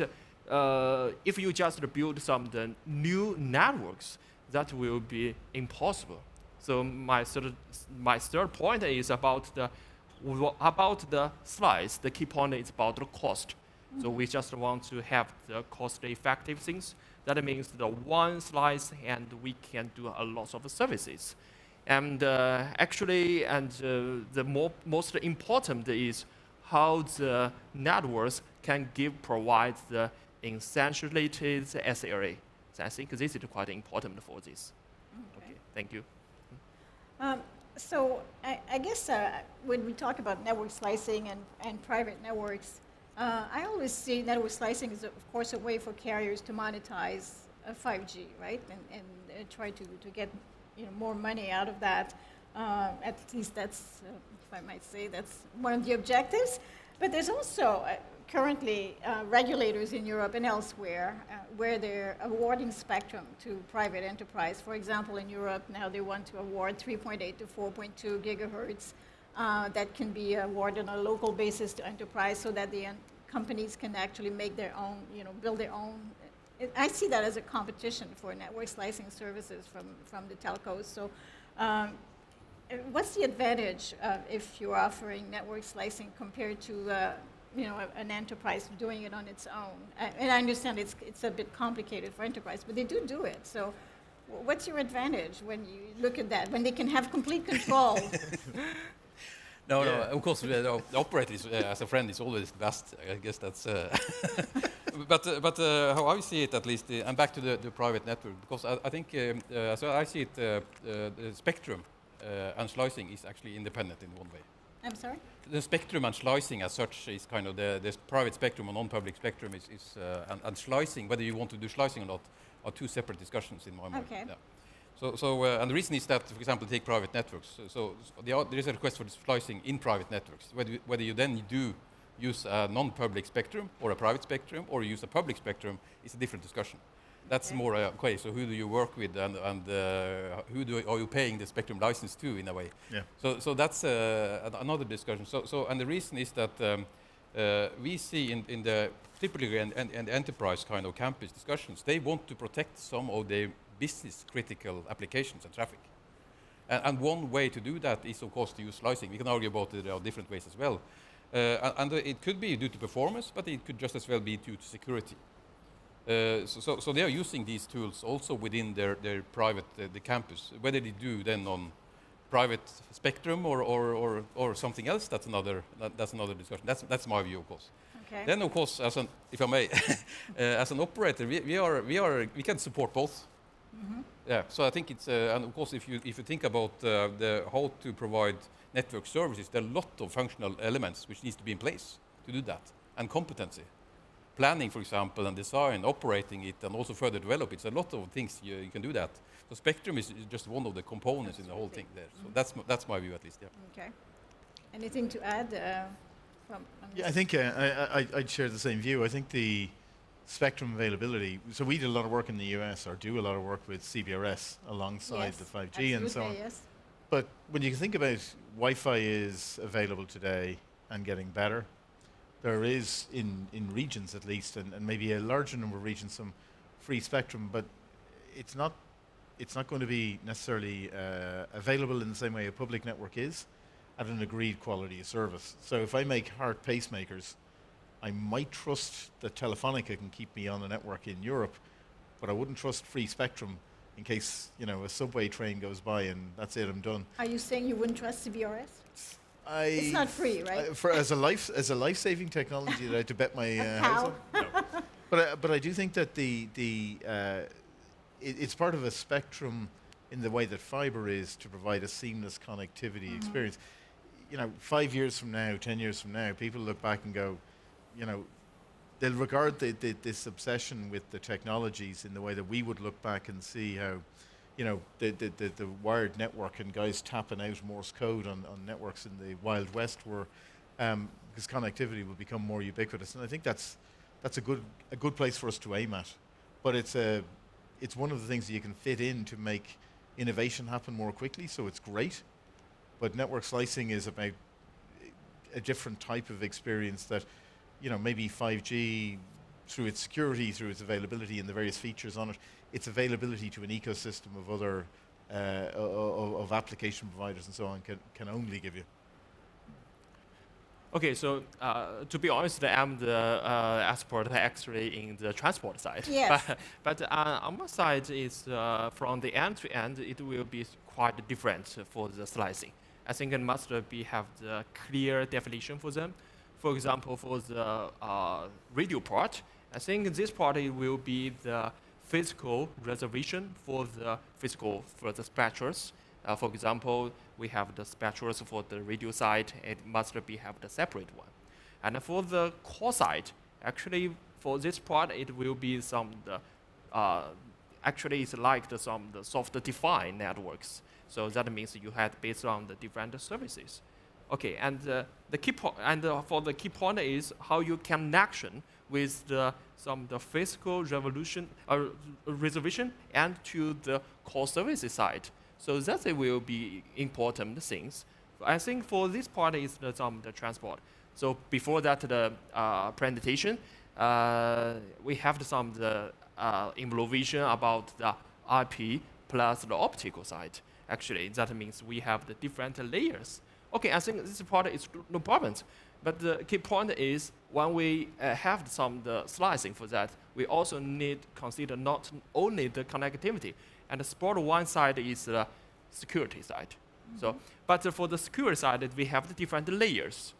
if you just build some the new networks, that will be impossible. So my third point is about the slice. The key point is about the cost. So we just want to have the cost-effective things. That means the one slice, and we can do a lot of services. And actually, the most important is how the networks can provide the essentiated SLA. So I think this is quite important for this. Okay, thank you. So I guess when we talk about network slicing and private networks, I always see network slicing as, of course, a way for carriers to monetize 5G, right? And try to get more money out of that. At least that's, if I might say, that's one of the objectives. But there's also currently regulators in Europe and elsewhere where they're awarding spectrum to private enterprise. For example, in Europe now they want to award 3.8 to 4.2 gigahertz that can be awarded on a local basis to enterprise so that the companies can actually make their own, build their own. I see that as a competition for network slicing services from the telcos. So what's the advantage if you're offering network slicing compared to an enterprise doing it on its own? And I understand it's a bit complicated for enterprise, but they do it. So what's your advantage when you look at that, when they can have complete control? No, of course, the operator as a friend is always the best. I guess that's... but how I see it, at least, and back to the private network, because I think, so I see it, the spectrum and slicing is actually independent in one way. I'm sorry? The spectrum and slicing as such is kind of the private spectrum or non-public spectrum and slicing, whether you want to do slicing or not, are two separate discussions in my mind. Okay. Yeah. So and the reason is that, for example, take private networks. So there is a request for slicing in private networks. Whether you then do use a non-public spectrum or a private spectrum or use a public spectrum is a different discussion. That's more, okay, so who do you work with and are you paying the spectrum license to in a way? Yeah. So that's another discussion. And the reason is that we see in the typically in the enterprise kind of campus discussions, they want to protect some of their business critical applications and traffic. And one way to do that is, of course, to use slicing. We can argue about it, there are different ways as well. And it could be due to performance, but it could just as well be due to security. So they are using these tools also within their private, the campus. Whether they do then on private spectrum or something else, that's another discussion. That's my view, of course. Okay. Then, of course, if I may, as an operator, we can support both. Mm-hmm. Yeah. So I think it's and of course if you think about how to provide network services, there are a lot of functional elements which needs to be in place to do that, and competency. planning, for example, and design, operating it, and also further develop it. It's a lot of things you can do that. So spectrum is just one of the components in the whole thing there. So that's my view, at least. Yeah. Okay. Anything to add from? Yeah, I think I'd share the same view. I think the spectrum availability. So we did a lot of work in the US, or do a lot of work with CBRS alongside Yes, the 5G and so on. absolutely, yes. But when you think about Wi-Fi is available today and getting better, there is in regions at least, and maybe a larger number of regions, some free spectrum, but it's not going to be necessarily available in the same way a public network is at an agreed quality of service. So if I make heart pacemakers, I might trust that Telefonica can keep me on a network in Europe, but I wouldn't trust free spectrum in case, you know, a subway train goes by and that's it, I'm done. Are you saying you wouldn't trust CBRS? It's not free, right? As a life-saving technology that I had to bet my house on. No. But I do think that it's part of a spectrum in the way that fiber is to provide a seamless connectivity experience. You know, 5 years from now, 10 years from now, people look back and go, you know, they'll regard this obsession with the technologies in the way that we would look back and see how, you know, the wired network and guys tapping out Morse code on networks in the Wild West were, because connectivity will become more ubiquitous. And I think that's a good place for us to aim at. But it's one of the things that you can fit in to make innovation happen more quickly, so it's great. But network slicing is about a different type of experience that, you know, maybe 5G, through its security, through its availability and the various features on it, its availability to an ecosystem of other of application providers and so on can only give you. Okay, so to be honest, I'm the expert actually in the transport side. Yes. But on my side, is from the end to end, it will be quite different for the slicing. I think it must have the clear definition for them. For example, for the radio part, I think this part will be the physical reservation for the spectrums. For example, we have the spectrums for the radio side. It must have the separate one. And for the core side, actually for this part, it will be actually it's like the software-defined networks. So that means you had based on the different services. Okay, and the key for the key point is how you connection with the physical reservation and to the core services side. So that will be important things. I think for this part is the transport. So before that, the presentation, we have the innovation about the IP plus the optical side. Actually, that means we have the different layers. Okay, I think this part is no problem. But the key point is when we have the slicing for that, we also need to consider not only the connectivity. And the support one side is the security side. So, but for the security side, we have the different layers.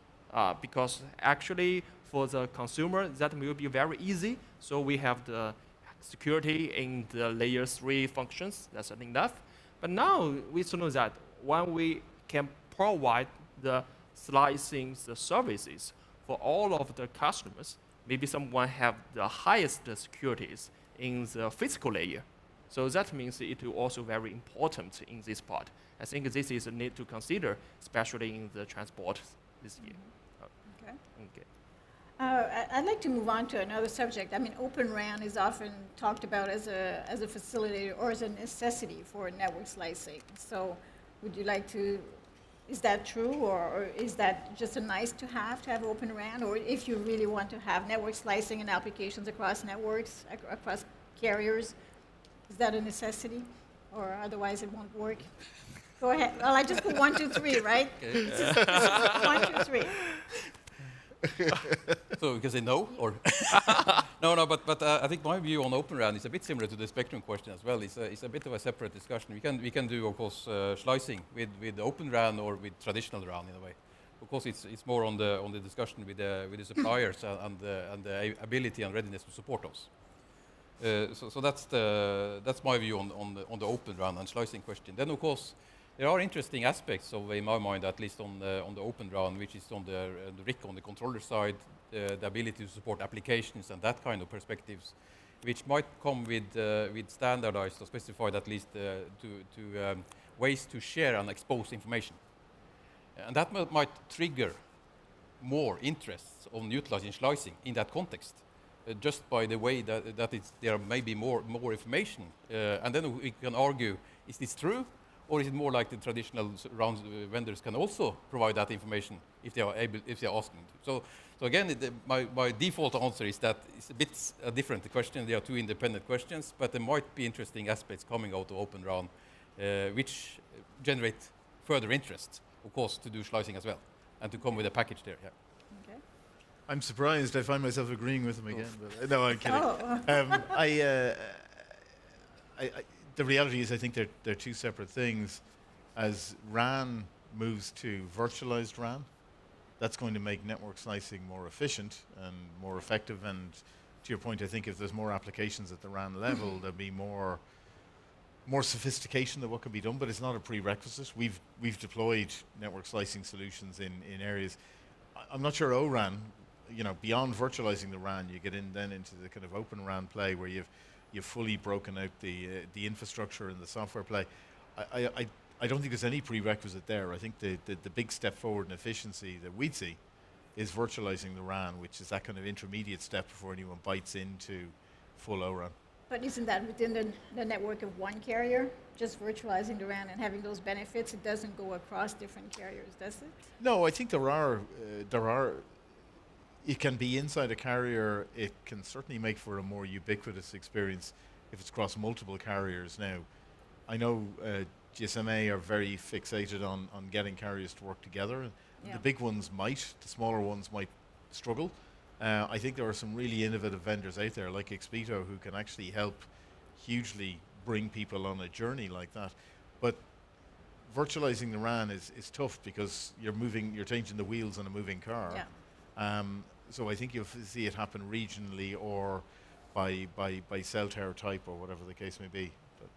Because actually for the consumer, that will be very easy. So we have the security in the layer 3 functions. That's enough. But now we should know that when we can provide the slicing services for all of the customers, maybe someone have the highest securities in the physical layer. So that means it will also very important in this part. I think this is a need to consider, especially in the transport this year. Okay. Okay. I'd like to move on to another subject. I mean, Open RAN is often talked about as a facility or as a necessity for network slicing. So would you like to, is that true, or is that just a nice to have Open RAN? Or if you really want to have network slicing and applications across networks, across carriers, is that a necessity? Or otherwise it won't work? Go ahead. Well, I just put 1, 2, 3, right? Okay. This is 1, 2, 3. So you can say no, or no, but I think my view on Open RAN is a bit similar to the spectrum question as well. It's a bit of a separate discussion. We can do, of course, slicing with Open RAN or with traditional RAN in a way. Of course, it's more on the discussion with the suppliers and the ability and readiness to support those. So that's my view on the Open RAN and slicing question. Then, of course, There are interesting aspects of, in my mind, at least on the Open RAN, which is on the RIC on the controller side, the ability to support applications and that kind of perspectives, which might come with standardized or specified at least ways to share and expose information. And that might trigger more interest on utilizing slicing in that context, just by the way that there may be more information. And then we can argue, is this true? Or is it more like the traditional vendors can also provide that information if they are asking to? So again, my default answer is that it's a bit a different question. They are two independent questions, but there might be interesting aspects coming out of Open RAN, which generate further interest, of course, to do slicing as well, and to come with a package there. Yeah. Okay. I'm surprised. I find myself agreeing with him again. But, no, I'm kidding. The reality is, I think they're two separate things. As RAN moves to virtualized RAN, that's going to make network slicing more efficient and more effective. And to your point, I think if there's more applications at the RAN level, there'll be more sophistication of what can be done. But it's not a prerequisite. We've deployed network slicing solutions in areas. I'm not sure ORAN. You know, beyond virtualizing the RAN, you get then into the kind of Open RAN play where you've fully broken out the infrastructure and the software play. I don't think there's any prerequisite there. I think the big step forward in efficiency that we'd see is virtualizing the RAN, which is that kind of intermediate step before anyone bites into full ORAN. But isn't that within the network of one carrier, just virtualizing the RAN and having those benefits? It doesn't go across different carriers, does it? No, I think there are. It can be inside a carrier. It can certainly make for a more ubiquitous experience if it's across multiple carriers. Now, I know GSMA are very fixated on getting carriers to work together. Yeah. The big ones might, the smaller ones might struggle. I think there are some really innovative vendors out there like Expeto who can actually help hugely bring people on a journey like that. But virtualizing the RAN is tough because you're changing the wheels on a moving car. Yeah. So I think you'll see it happen regionally or by cell tower type or whatever the case may be. But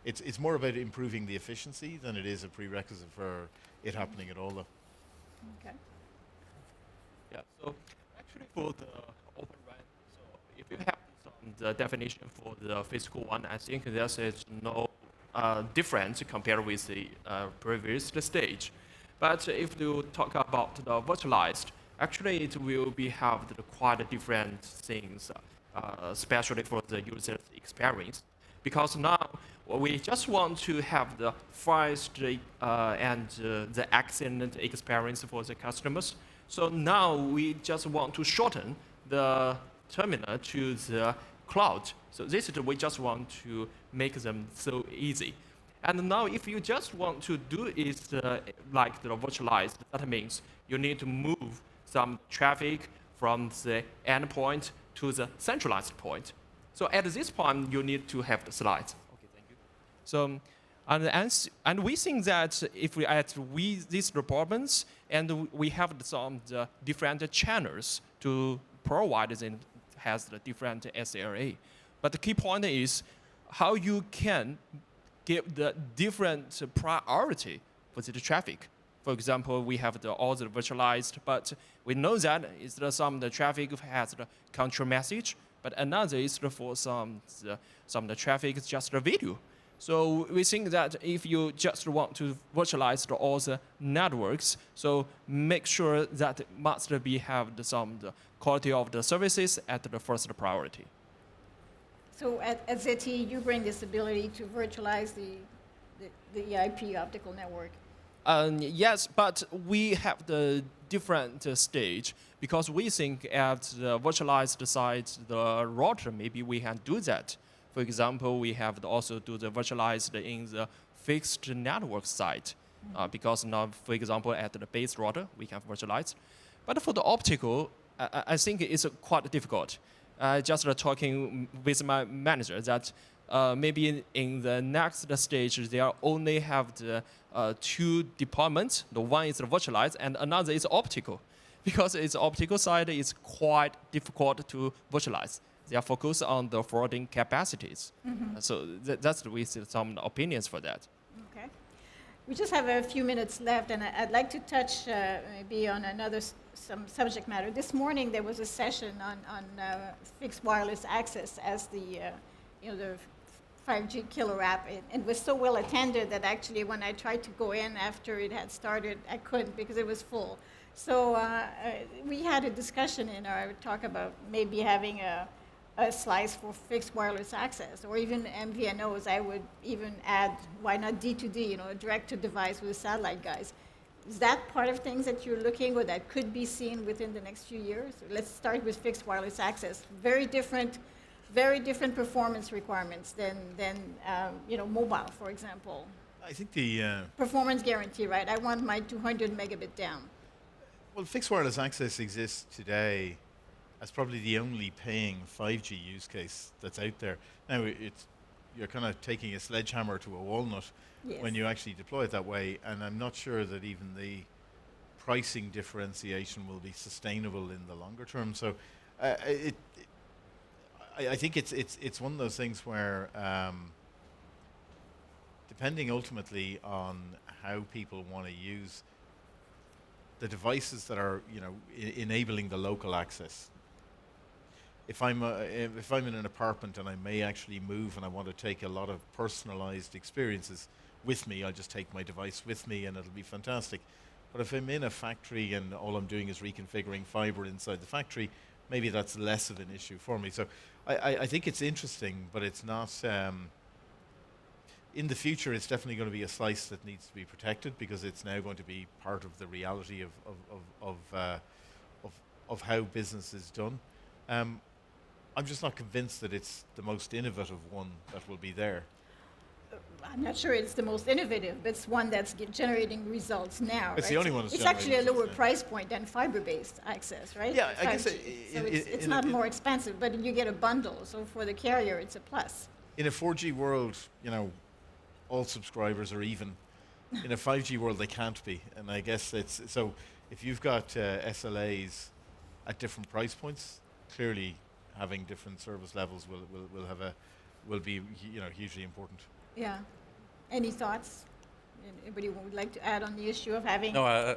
it's more about improving the efficiency than it is a prerequisite for it happening at all, though. Okay. Yeah. So actually, for the Open RAN, so if you have the definition for the physical one, I think there is no difference compared with the previous stage. But if you talk about the virtualized, actually it will have quite different things, especially for the user experience. Because now we just want to have the fast and the excellent experience for the customers. So now we just want to shorten the terminal to the cloud. So this is we just want to make them so easy. And now if you just want to do it like the virtualized, that means you need to move some traffic from the endpoint to the centralized point. So at this point, you need to have the slides. Okay, thank you. So, and we think that if we add these departments and we have some different channels to provide it has the different SLA. But the key point is how you can give the different priority for the traffic. For example, we have all the virtualized, but we know that some of the traffic has the control message, but another is for some of the traffic is just a video. So we think that if you just want to virtualize all the networks, so make sure that it must have the quality of the services at the first priority. So at ZTE, you bring this ability to virtualize the IP optical network. Yes, but we have the different stage because we think at the virtualized side, the router, maybe we can do that. For example, we have to also do the virtualized in the fixed network side because now, for example, at the base router, we can virtualize. But for the optical, I think it's quite difficult. Just talking with my manager that maybe in the next stage, they only have the two departments. The one is virtualized and another is optical. Because its optical side is quite difficult to virtualize. They are focused on the forwarding capacities. So that's we see some opinions for that. Okay. We just have a few minutes left, and I'd like to touch maybe on some subject matter. This morning there was a session on fixed wireless access as the 5G killer app. It was so well attended that actually when I tried to go in after it had started, I couldn't because it was full. So we had a discussion in our talk about maybe having a slice for fixed wireless access, or even MVNOs. I would even add, why not D2D, direct to device with the satellite guys. Is that part of things that you're looking, or that could be seen within the next few years? Let's start with fixed wireless access. Very different performance requirements than mobile, for example. I think the Performance guarantee, right? I want my 200 megabit down. well, fixed wireless access exists today as probably the only paying 5G use case that's out there. Now, you're kind of taking a sledgehammer to a walnut Yes. when you actually deploy it that way, and I'm not sure that even the pricing differentiation will be sustainable in the longer term. So, I think it's one of those things where, depending ultimately on how people want to use the devices that are, enabling the local access. If I'm in an apartment and I may actually move and I want to take a lot of personalized experiences with me, I'll just take my device with me and it'll be fantastic. But if I'm in a factory and all I'm doing is reconfiguring fiber inside the factory, maybe that's less of an issue for me. So I think it's interesting, but it's not. In the future, it's definitely going to be a slice that needs to be protected because it's now going to be part of the reality of how business is done. I'm just not convinced that it's the most innovative one that will be there. I'm not sure it's the most innovative, but it's one that's generating results now. It's right? the only one that's It's actually a generating lower results now. price point than fiber-based access, right? Yeah, I guess 5G. So it's not more expensive, but you get a bundle. So for the carrier, it's a plus. In a 4G world, all subscribers are even. In a 5G world, they can't be, and I guess it's so. If you've got SLAs at different price points, clearly having different service levels will be hugely important. Yeah. Any thoughts? Anybody would like to add on the issue of having, No,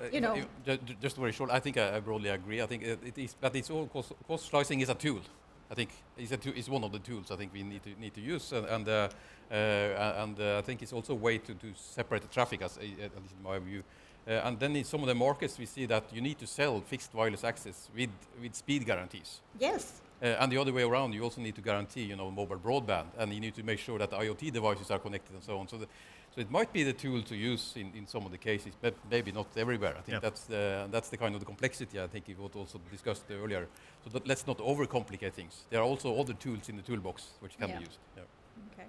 just just very short. I think I broadly agree. I think it is, but it's all cost slicing is a tool. I think it's one of the tools I think we need to use, and I think it's also a way to separate the traffic, at least in my view. And then in some of the markets we see that you need to sell fixed wireless access with speed guarantees. yes. And the other way around, you also need to guarantee, mobile broadband, and you need to make sure that the IoT devices are connected and so on. So it might be the tool to use in some of the cases, but maybe not everywhere. I think that's the kind of the complexity I think we also discussed earlier. So let's not overcomplicate things. There are also other tools in the toolbox which can be used. Yeah. Okay.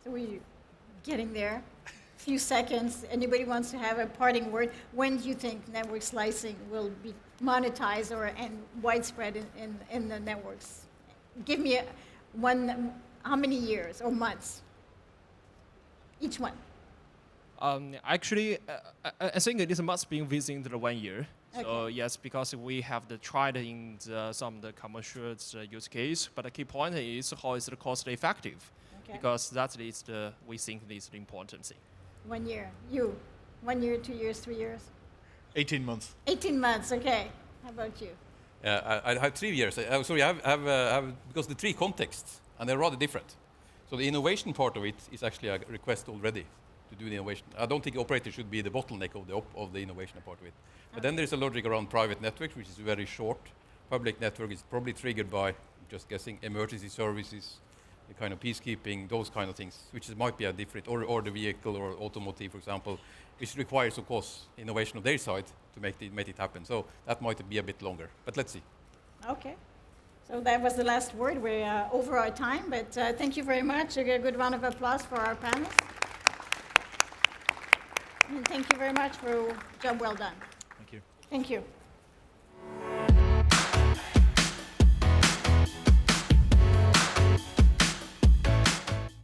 So we're getting there. Few seconds. Anybody wants to have a parting word? When do you think network slicing will be monetized and widespread in the networks? Give me how many years or months? Each one. Actually, I think it is must be within the 1 year. So Okay. yes, because we have tried in some of the commercial use case, but the key point is how is it cost effective? Okay. Because that is we think is the important thing. 1 year. You? 1 year, 2 years, 3 years? 18 months. 18 months. Okay. How about you? I have 3 years. Sorry, I have because the three contexts, and they're rather different. So the innovation part of it is actually a request already to do the innovation. I don't think operator should be the bottleneck of the innovation part of it. But then there's a logic around private networks, which is very short. Public network is probably triggered by, just guessing, emergency services, the kind of peacekeeping, those kind of things, which might be a different, or the vehicle or automotive, for example, which requires, of course, innovation on their side to make it happen. So that might be a bit longer, but let's see. Okay. So that was the last word. We're over our time, but thank you very much. A good round of applause for our panelists. And thank you very much for a job well done. Thank you. Thank you.